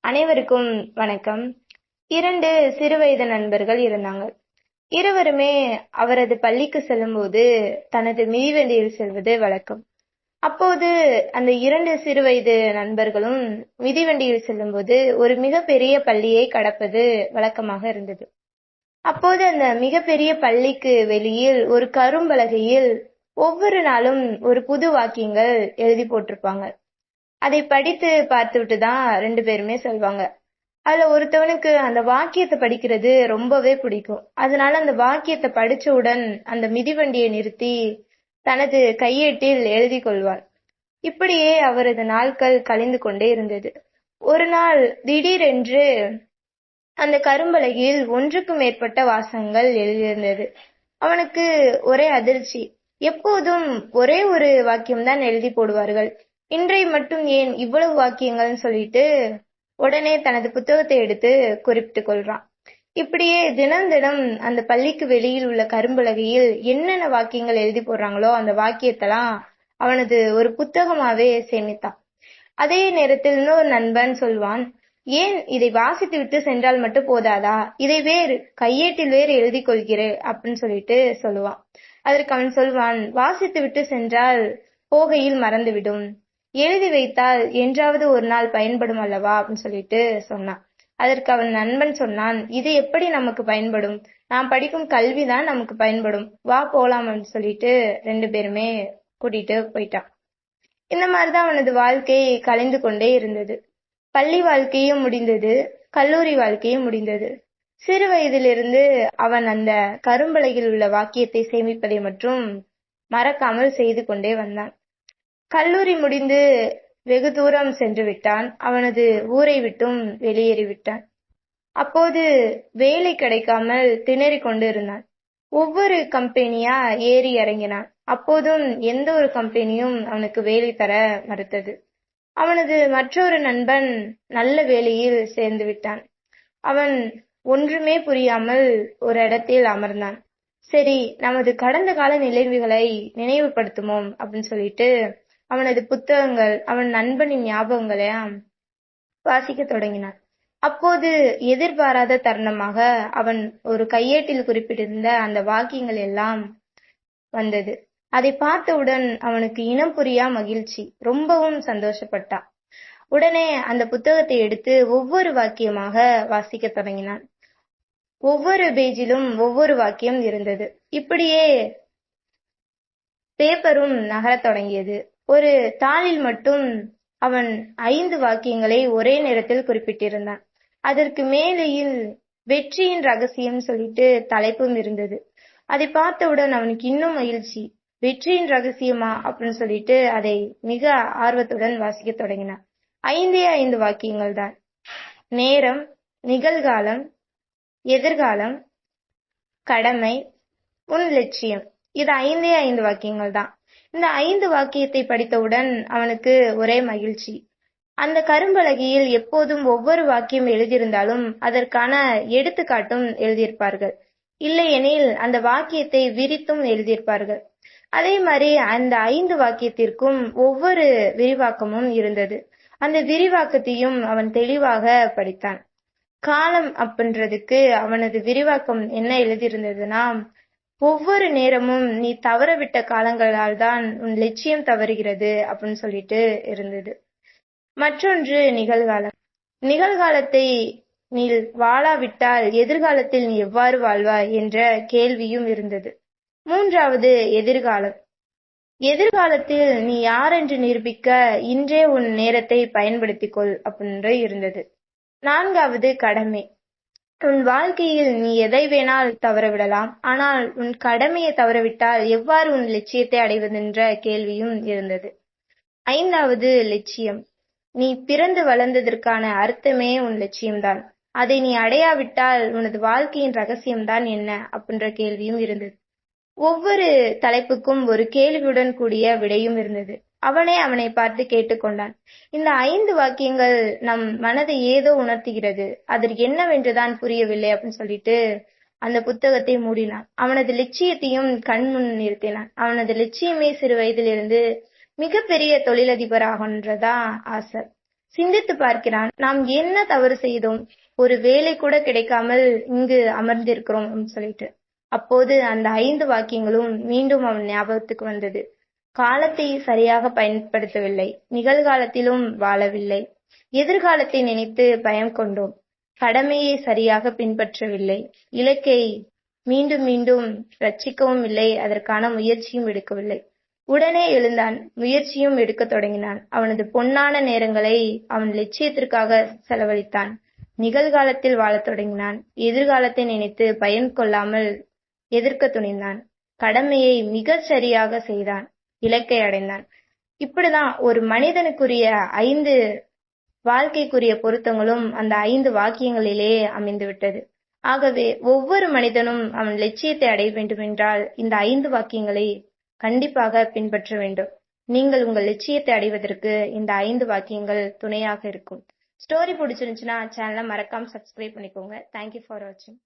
அனைவருக்கும் வணக்கம். 2 சிறுவயது நண்பர்கள் இருந்தாங்க. இருவருமே அவரது பள்ளிக்கு செல்லும்போது தனது மிதிவண்டியில் செல்வது வழக்கம். அப்போது அந்த 2 சிறுவயது நண்பர்களும் மிதிவண்டியில் செல்லும்போது ஒரு மிகப்பெரிய பள்ளியை கடப்பது வழக்கமாக இருந்தது. அப்போது அந்த மிகப்பெரிய பள்ளிக்கு வெளியில் ஒரு கரும்பலகையில் ஒவ்வொரு நாளும் ஒரு புது வாக்கியங்கள் எழுதி போட்டிருப்பாங்க. அதை படித்து பார்த்துவிட்டு தான் 2 பேருமே சொல்வாங்க. அதுல ஒருத்தவனுக்கு அந்த வாக்கியத்தை படிக்கிறது ரொம்பவே பிடிக்கும். அதனால அந்த வாக்கியத்தை படிச்சவுடன் அந்த மிதிவண்டியை நிறுத்தி தனது கையேட்டில் எழுதி கொள்வார். இப்படியே அவரது நாட்கள் கழிந்து கொண்டே இருந்தது. ஒரு நாள் திடீரென்று அந்த கரும்பலகையில் ஒன்றுக்கு மேற்பட்ட வாசகங்கள் எழுதியிருந்தது. அவனுக்கு ஒரே அதிர்ச்சி. எப்போதும் ஒரே ஒரு வாக்கியம்தான் எழுதி போடுவார்கள். இன்றைய மட்டும் ஏன் இவ்வளவு வாக்கியங்கள்னு சொல்லிட்டு உடனே தனது புத்தகத்தை எடுத்து குறிப்பிட்டுக் கொள்றான். இப்படியே தினம் தினம் அந்த பள்ளிக்கு வெளியில் உள்ள கரும்பலகையில் என்னென்ன வாக்கியங்கள் எழுதி போடுறாங்களோ அந்த வாக்கியத்தெல்லாம் அவனது ஒரு புத்தகமாவே சேமித்தான். அதே நேரத்தில் இன்னொரு நண்பன் சொல்வான், ஏன் இதை வாசித்து விட்டு சென்றால் மட்டும் போதாதா, இதை வேறு கையேட்டில் வேறு எழுதி கொள்கிறேன் அப்படின்னு சொல்லிட்டு சொல்லுவான். அதற்கு அவன் சொல்வான், வாசித்து விட்டு சென்றால் போகையில் மறந்துவிடும், எழுதி வைத்தால் என்றாவது ஒரு நாள் பயன்படும் அல்லவா அப்படின்னு சொல்லிட்டு சொன்னான். அதற்கு அவன் நண்பன் சொன்னான், இது எப்படி நமக்கு பயன்படும், நாம் படிக்கும் கல்விதான் நமக்கு பயன்படும், வா போலாம் அப்படின்னு சொல்லிட்டு 2 பேருமே கூட்டிட்டு போயிட்டான். இந்த மாதிரிதான் அவனது வாழ்க்கை கலைந்து கொண்டே இருந்தது. பள்ளி வாழ்க்கையும் முடிந்தது, கல்லூரி வாழ்க்கையும் முடிந்தது. சிறு வயதிலிருந்து அவன் அந்த கரும்பலகையில் உள்ள வாக்கியத்தை சேமிப்பதை மட்டும் மறக்காமல் செய்து கொண்டே வந்தான். கல்லூரி முடிந்து வெகு தூரம் சென்று விட்டான். அவனது ஊரை விட்டும் வெளியேறிவிட்டான். அப்போது வேலை கிடைக்காமல் திணறிக் கொண்டு இருந்தான். ஒவ்வொரு கம்பெனியா ஏறி இறங்கினான். அப்போதும் எந்த ஒரு கம்பெனியும் அவனுக்கு வேலை தர மறுத்தது. அவனது மற்றொரு நண்பன் நல்ல வேலையில் சேர்ந்து விட்டான். அவன் ஒன்றுமே புரியாமல் ஒரு இடத்தில் அமர்ந்தான். சரி, நமது கடந்த கால நினைவுகளை நினைவுபடுத்துவோம் அப்படின்னு சொல்லிட்டு அவனது புத்தகங்கள், அவன் நண்பனின் ஞாபகங்களை வாசிக்க தொடங்கினான். அப்போது எதிர்பாராத தருணமாக அவன் ஒரு கையேட்டில் குறிப்பிட்டிருந்த அந்த வாக்கியங்கள் எல்லாம் வந்தது. அதை பார்த்தவுடன் அவனுக்கு இனம் புரியா மகிழ்ச்சி, ரொம்பவும் சந்தோஷப்பட்டான். உடனே அந்த புத்தகத்தை எடுத்து ஒவ்வொரு வாக்கியமாக வாசிக்க தொடங்கினான். ஒவ்வொரு பேஜிலும் ஒவ்வொரு வாக்கியம் இருந்தது. இப்படியே பேப்பரும் நகரத் தொடங்கியது. ஒரு தாளில் மட்டும் அவன் 5 வாக்கியங்களை ஒரே நேரத்தில் குறிப்பிட்டிருந்தான். அதற்கு மேலையில் வெற்றியின் ரகசியம் சொல்லிட்டு தலைப்பும் இருந்தது. அதை பார்த்தவுடன் அவனுக்கு இன்னும் மகிழ்ச்சி. வெற்றியின் ரகசியமா அப்படின்னு சொல்லிட்டு அதை மிக ஆர்வத்துடன் வாசிக்க தொடங்கினான். 5 வாக்கியங்கள் தான். நேரம், நிகழ்காலம், எதிர்காலம், கடமை, உன் லட்சியம். இது 5 வாக்கியங்கள் தான். இந்த 5 வாக்கியத்தை படித்தவுடன் அவனுக்கு ஒரே மகிழ்ச்சி. அந்த கரும்பலகையில் எப்போதும் ஒவ்வொரு வாக்கியம் எழுதியிருந்தாலும் அதற்கான எடுத்துக்காட்டும் எழுதியிருப்பார்கள். இல்லையெனில் அந்த வாக்கியத்தை விரித்தும் எழுதியிருப்பார்கள். அதே மாதிரி அந்த 5 வாக்கியத்திற்கும் ஒவ்வொரு விரிவாக்கமும் இருந்தது. அந்த விரிவாக்கத்தையும் அவன் தெளிவாக படித்தான். காலம் அப்படின்றதுக்கு அவனது விரிவாக்கம் என்ன எழுதியிருந்ததுன்னா, ஒவ்வொரு நேரமும் நீ தவறவிட்ட காலங்களால் தான் உன் லட்சியம் தவறுகிறது அப்படின்னு சொல்லிட்டு இருந்தது. மற்றொன்று நிகழ்காலம். நிகழ்காலத்தை நீ வாழாவிட்டால் எதிர்காலத்தில் நீ எவ்வாறு வாழ்வாய் என்ற கேள்வியும் இருந்தது. 3வது எதிர்காலம். எதிர்காலத்தில் நீ யார் என்று நிரூபிக்க இன்றே உன் நேரத்தை பயன்படுத்திக் கொள் அப்படின்ற இருந்தது. 4வது கடமை. உன் வாழ்க்கையில் நீ எதை வேணால் தவறவிடலாம், ஆனால் உன் கடமையை தவறவிட்டால் எவ்வாறு உன் லட்சியத்தை அடைவதென்ற கேள்வியும் இருந்தது. 5வது லட்சியம். நீ பிறந்து வளர்ந்ததற்கான அர்த்தமே உன் லட்சியம்தான். அதை நீ அடையாவிட்டால் உனது வாழ்க்கையின் ரகசியம்தான் என்ன அப்படின்ற கேள்வியும் இருந்தது. ஒவ்வொரு தலைப்புக்கும் ஒரு கேள்வியுடன் கூடிய விடையும் இருந்தது. அவனை பார்த்து கேட்டுக்கொண்டான். இந்த 5 வாக்கியங்கள் நம் மனதை ஏதோ உணர்த்துகிறது, அதற்கு என்னவென்றுதான் புரியவில்லை அப்படின்னு சொல்லிட்டு அந்த புத்தகத்தை மூடினான். அவனது லட்சியத்தையும் கண்முன் நிறுத்தினான். அவனது லட்சியமே சிறு வயதிலிருந்து மிகப்பெரிய தொழிலதிபர் ஆகன்றதா ஆசை. சிந்தித்து பார்க்கிறான். நாம் என்ன தவறு செய்தோம், ஒரு வேலை கூட கிடைக்காமல் இங்கு அமர்ந்திருக்கிறோம் சொல்லிட்டு. அப்போது அந்த 5 வாக்கியங்களும் மீண்டும் அவன் ஞாபகத்துக்கு வந்தது. காலத்தை சரியாக பயன்படுத்தவில்லை, நிகழ்காலத்திலும் வாழவில்லை, எதிர்காலத்தை நினைத்து பயம் கொண்டோம், கடமையை சரியாக பின்பற்றவில்லை, இலக்கை மீண்டும் மீண்டும் ரட்சிக்கவும் இல்லை, அதற்கான முயற்சியும் எடுக்கவில்லை. உடனே எழுந்தான், முயற்சியும் எடுக்கத் தொடங்கினான். அவனது பொன்னான நேரங்களை அவன் லட்சியத்திற்காக செலவழித்தான். நிகழ்காலத்தில் வாழத் தொடங்கினான். எதிர்காலத்தை நினைத்து பயன் கொள்ளாமல் எதிர்க்க துணிந்தான். கடமையை மிகச் சரியாக செய்தான். இலக்கை அடைந்தான். இப்படிதான் ஒரு மனிதனுக்குரிய 5 வாழ்க்கைக்குரிய பொருத்தங்களும் அந்த 5 வாக்கியங்களிலே அமைந்து விட்டது. ஆகவே ஒவ்வொரு மனிதனும் அவன் லட்சியத்தை அடைய வேண்டுமென்றால் இந்த 5 வாக்கியங்களை கண்டிப்பாக பின்பற்ற வேண்டும். நீங்கள் உங்கள் லட்சியத்தை அடைவதற்கு இந்த 5 வாக்கியங்கள் துணையாக இருக்கும். ஸ்டோரி பிடிச்சிருந்துச்சுன்னா சேனலை மறக்காம சப்ஸ்கிரைப் பண்ணிக்கோங்க. தேங்க்யூ ஃபார் வாட்சிங்.